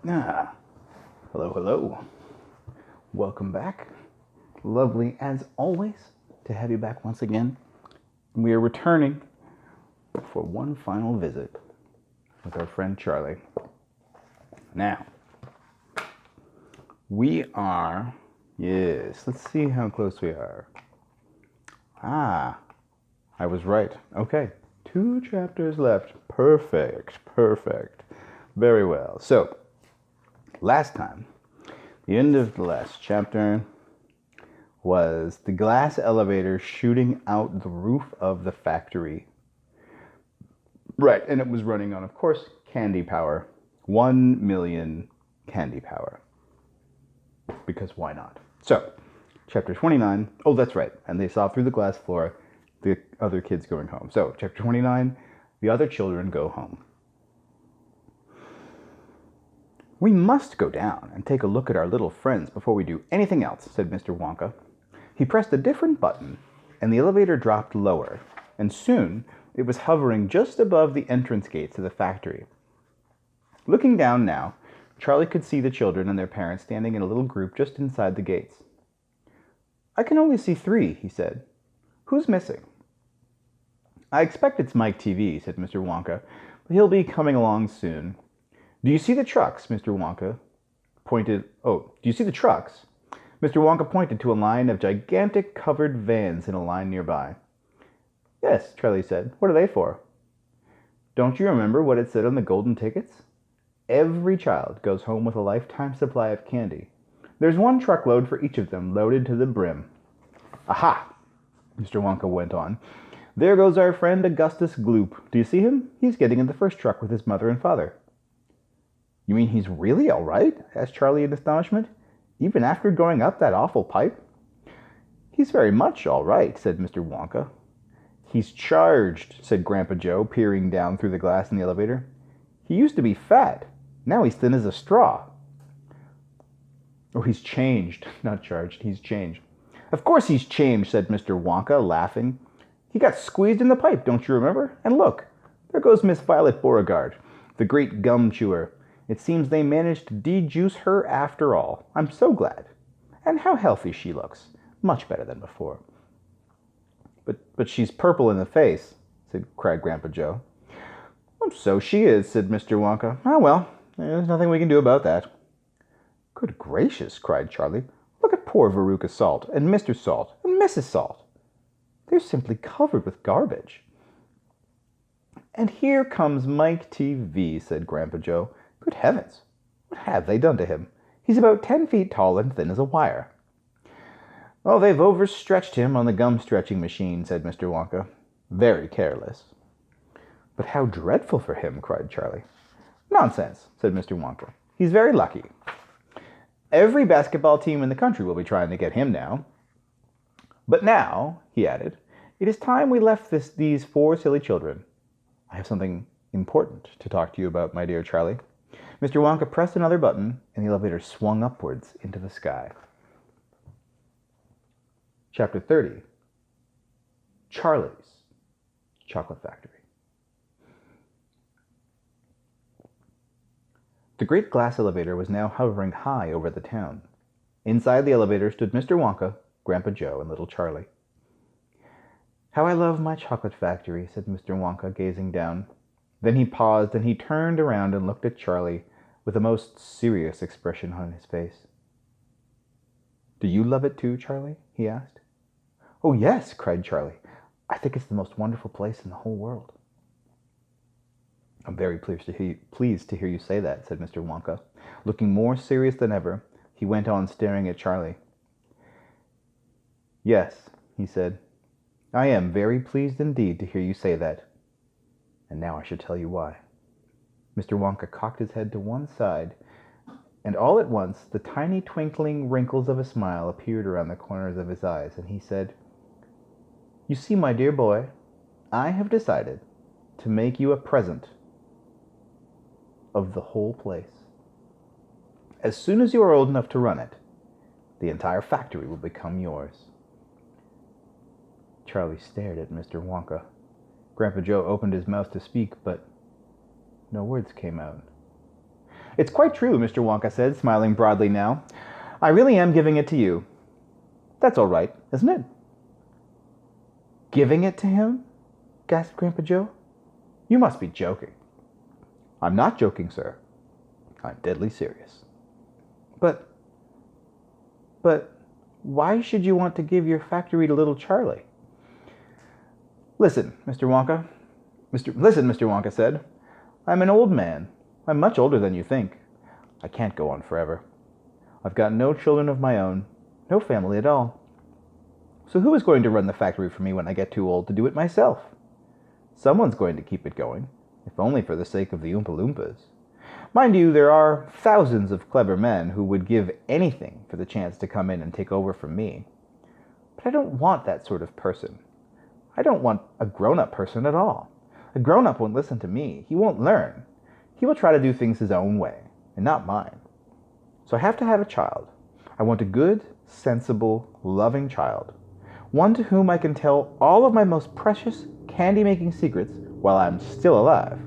Ah, hello, hello. Welcome back. Lovely, as always, to have you back once again. We are returning for one final visit with our friend Charlie. Now, let's see how close we are. I was right. Okay, 2 chapters left. Perfect. Very well. So, last time, the end of the last chapter was the glass elevator shooting out the roof of the factory. Right, and it was running on, of course, candy power. 1 million candy power. Because why not? So, chapter 29. Oh, that's right. And they saw through the glass floor the other kids going home. So, chapter 29, the other children go home. We must go down and take a look at our little friends before we do anything else, said Mr. Wonka. He pressed a different button, and the elevator dropped lower, and soon it was hovering just above the entrance gates of the factory. Looking down now, Charlie could see the children and their parents standing in a little group just inside the gates. I can only see 3, he said. Who's missing? I expect it's Mike TV, said Mr. Wonka, but he'll be coming along soon. Do you see the trucks? Mr. Wonka pointed. Oh, do you see the trucks? Mr. Wonka pointed to a line of gigantic covered vans in a line nearby. Yes, Charlie said. What are they for? Don't you remember what it said on the golden tickets? Every child goes home with a lifetime supply of candy. There's 1 truckload for each of them, loaded to the brim. Aha! Mr. Wonka went on. There goes our friend Augustus Gloop. Do you see him? He's getting in the first truck with his mother and father. You mean he's really all right? Asked Charlie in astonishment. Even after going up that awful pipe? He's very much all right, said Mr. Wonka. He's charged, said Grandpa Joe, peering down through the glass in the elevator. He used to be fat. Now he's thin as a straw. Oh, he's changed. Not charged, he's changed. Of course he's changed, said Mr. Wonka, laughing. He got squeezed in the pipe, don't you remember? And look, there goes Miss Violet Beauregard, the great gum chewer. It seems they managed to de-juice her after all. I'm so glad. And how healthy she looks. Much better than before. But she's purple in the face, cried Grandpa Joe. Oh, so she is, said Mr. Wonka. Ah, well, there's nothing we can do about that. Good gracious, cried Charlie. Look at poor Veruca Salt, and Mr. Salt, and Mrs. Salt. They're simply covered with garbage. And here comes Mike TV, said Grandpa Joe. Good heavens, what have they done to him? He's about 10 feet tall and thin as a wire. Oh, they've overstretched him on the gum-stretching machine, said Mr. Wonka. Very careless. But how dreadful for him, cried Charlie. Nonsense, said Mr. Wonka. He's very lucky. Every basketball team in the country will be trying to get him now. But now, he added, it is time we left these 4 silly children. I have something important to talk to you about, my dear Charlie. Mr. Wonka pressed another button, and the elevator swung upwards into the sky. Chapter 30. Charlie's Chocolate Factory. The great glass elevator was now hovering high over the town. Inside the elevator stood Mr. Wonka, Grandpa Joe, and little Charlie. How I love my chocolate factory, said Mr. Wonka, gazing down. Then he paused, and he turned around and looked at Charlie with a most serious expression on his face. Do you love it too, Charlie? He asked. Oh, yes, cried Charlie. I think it's the most wonderful place in the whole world. I'm very pleased to hear you say that, said Mr. Wonka. Looking more serious than ever, he went on staring at Charlie. Yes, he said, I am very pleased indeed to hear you say that. And now I shall tell you why. Mr. Wonka cocked his head to one side, and all at once the tiny twinkling wrinkles of a smile appeared around the corners of his eyes, and he said, You see, my dear boy, I have decided to make you a present of the whole place. As soon as you are old enough to run it, the entire factory will become yours. Charlie stared at Mr. Wonka. Grandpa Joe opened his mouth to speak, but no words came out. It's quite true, Mr. Wonka said, smiling broadly now. I really am giving it to you. That's all right, isn't it? Giving it to him? Gasped Grandpa Joe. You must be joking. I'm not joking, sir. I'm deadly serious. But why should you want to give your factory to little Charlie? Listen, Mr. Wonka. Listen, Mr. Wonka said. I'm an old man. I'm much older than you think. I can't go on forever. I've got no children of my own, no family at all. So who is going to run the factory for me when I get too old to do it myself? Someone's going to keep it going, if only for the sake of the Oompa Loompas. Mind you, there are thousands of clever men who would give anything for the chance to come in and take over from me. But I don't want that sort of person. I don't want a grown-up person at all. A grown-up won't listen to me. He won't learn. He will try to do things his own way, and not mine. So I have to have a child. I want a good, sensible, loving child. One to whom I can tell all of my most precious candy-making secrets while I'm still alive.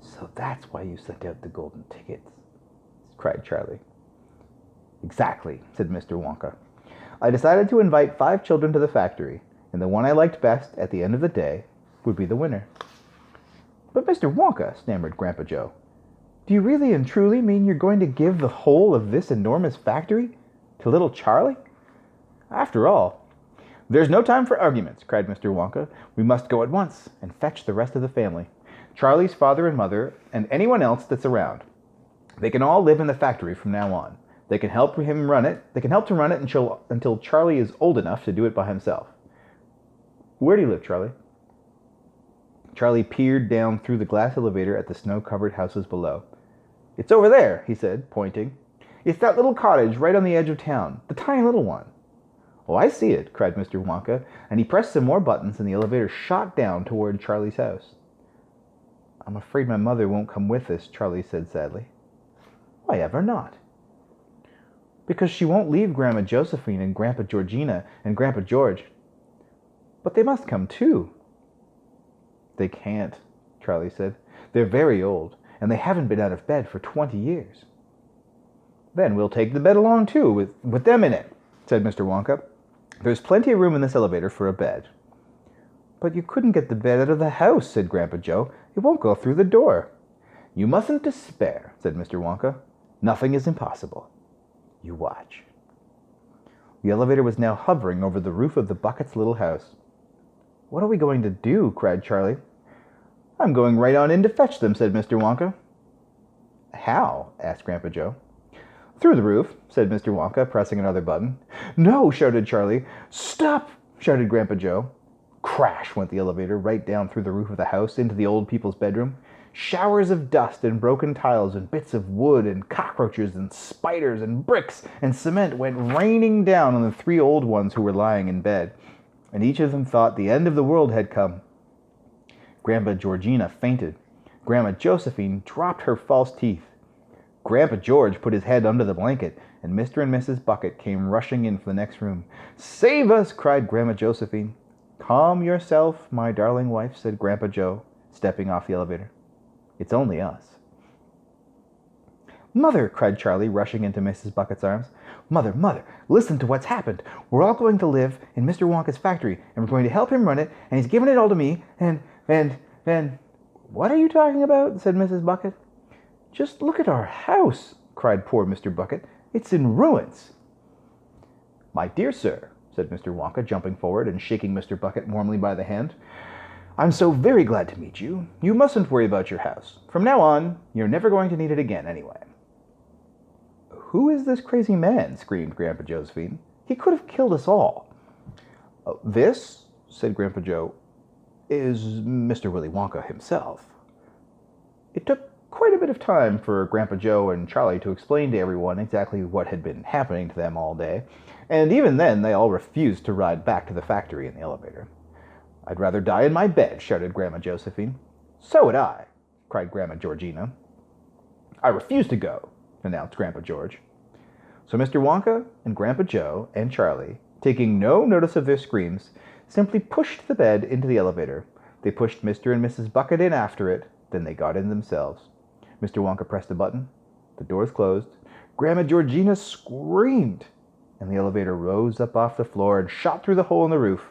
So that's why you sent out the golden tickets, cried Charlie. Exactly, said Mr. Wonka. I decided to invite 5 children to the factory, and the one I liked best at the end of the day would be the winner. But Mr. Wonka, stammered Grandpa Joe, do you really and truly mean you're going to give the whole of this enormous factory to little Charlie? After all, there's no time for arguments, cried Mr. Wonka. We must go at once and fetch the rest of the family. Charlie's father and mother, and anyone else that's around. They can all live in the factory from now on. They can help him run it. They can help to run it until Charlie is old enough to do it by himself. Where do you live, Charlie? Charlie peered down through the glass elevator at the snow-covered houses below. It's over there, he said, pointing. It's that little cottage right on the edge of town, the tiny little one. Oh, I see it, cried Mr. Wonka, and he pressed some more buttons and the elevator shot down toward Charlie's house. I'm afraid my mother won't come with us, Charlie said sadly. Why ever not? Because she won't leave Grandma Josephine and Grandpa Georgina and Grandpa George. But they must come too. They can't, Charlie said. They're very old, and they haven't been out of bed for 20 years. Then we'll take the bed along too, with them in it, said Mr. Wonka. There's plenty of room in this elevator for a bed. But you couldn't get the bed out of the house, said Grandpa Joe. It won't go through the door. You mustn't despair, said Mr. Wonka. Nothing is impossible. You watch. The elevator was now hovering over the roof of the Bucket's little house. What are we going to do? Cried Charlie. I'm going right on in to fetch them, said Mr. Wonka. How? Asked Grandpa Joe. Through the roof, said Mr. Wonka, pressing another button. No, shouted Charlie. Stop, shouted Grandpa Joe. Crash went the elevator right down through the roof of the house into the old people's bedroom. Showers of dust and broken tiles and bits of wood and cockroaches and spiders and bricks and cement went raining down on the 3 old ones who were lying in bed, and each of them thought the end of the world had come. Grandpa Georgina fainted. Grandma Josephine dropped her false teeth. Grandpa George put his head under the blanket, and Mr. and Mrs. Bucket came rushing in from the next room. Save us, cried Grandma Josephine. Calm yourself, my darling wife, said Grandpa Joe, stepping off the elevator. It's only us. Mother, cried Charlie, rushing into Mrs. Bucket's arms. Mother, listen to what's happened. We're all going to live in Mr. Wonka's factory, and we're going to help him run it, and he's given it all to me, and... What are you talking about? Said Mrs. Bucket. Just look at our house, cried poor Mr. Bucket. It's in ruins. My dear sir, said Mr. Wonka, jumping forward and shaking Mr. Bucket warmly by the hand, I'm so very glad to meet you. You mustn't worry about your house. From now on, you're never going to need it again anyway. Who is this crazy man? Screamed Grandpa Josephine. He could have killed us all. This, said Grandpa Joe, is Mr. Willy Wonka himself. It took quite a bit of time for Grandpa Joe and Charlie to explain to everyone exactly what had been happening to them all day, and even then they all refused to ride back to the factory in the elevator. I'd rather die in my bed, shouted Grandma Josephine. So would I, cried Grandma Georgina. I refuse to go, announced Grandpa George. So Mr. Wonka and Grandpa Joe and Charlie, taking no notice of their screams, simply pushed the bed into the elevator. They pushed Mr. and Mrs. Bucket in after it, then they got in themselves. Mr. Wonka pressed a button. The doors closed. Grandma Georgina screamed, and the elevator rose up off the floor and shot through the hole in the roof,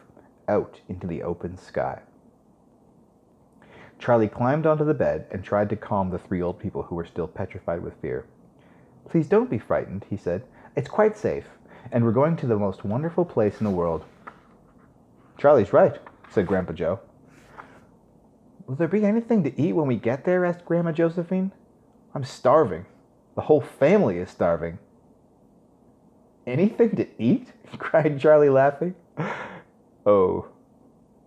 out into the open sky. Charlie climbed onto the bed and tried to calm the 3 old people who were still petrified with fear. Please don't be frightened, he said. It's quite safe, and we're going to the most wonderful place in the world. Charlie's right, said Grandpa Joe. Will there be anything to eat when we get there? Asked Grandma Josephine. I'm starving. The whole family is starving. Anything to eat? Cried Charlie, laughing. Oh,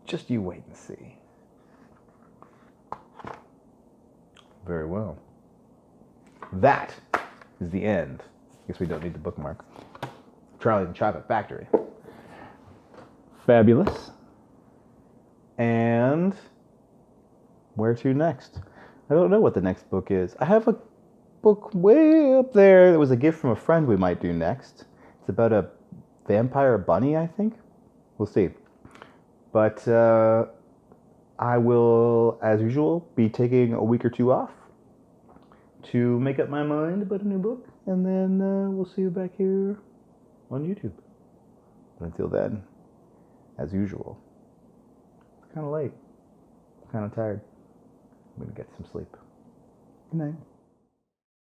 just you wait and see. Very well. That is the end. Guess we don't need the bookmark. Charlie and the Chocolate Factory. Fabulous. And where to next? I don't know what the next book is. I have a book way up there that was a gift from a friend we might do next. It's about a vampire bunny, I think. We'll see. But I will, as usual, be taking a week or 2 off to make up my mind about a new book. And then we'll see you back here on YouTube. But until then, as usual, it's kind of late. I'm kind of tired. I'm going to get some sleep. Good night.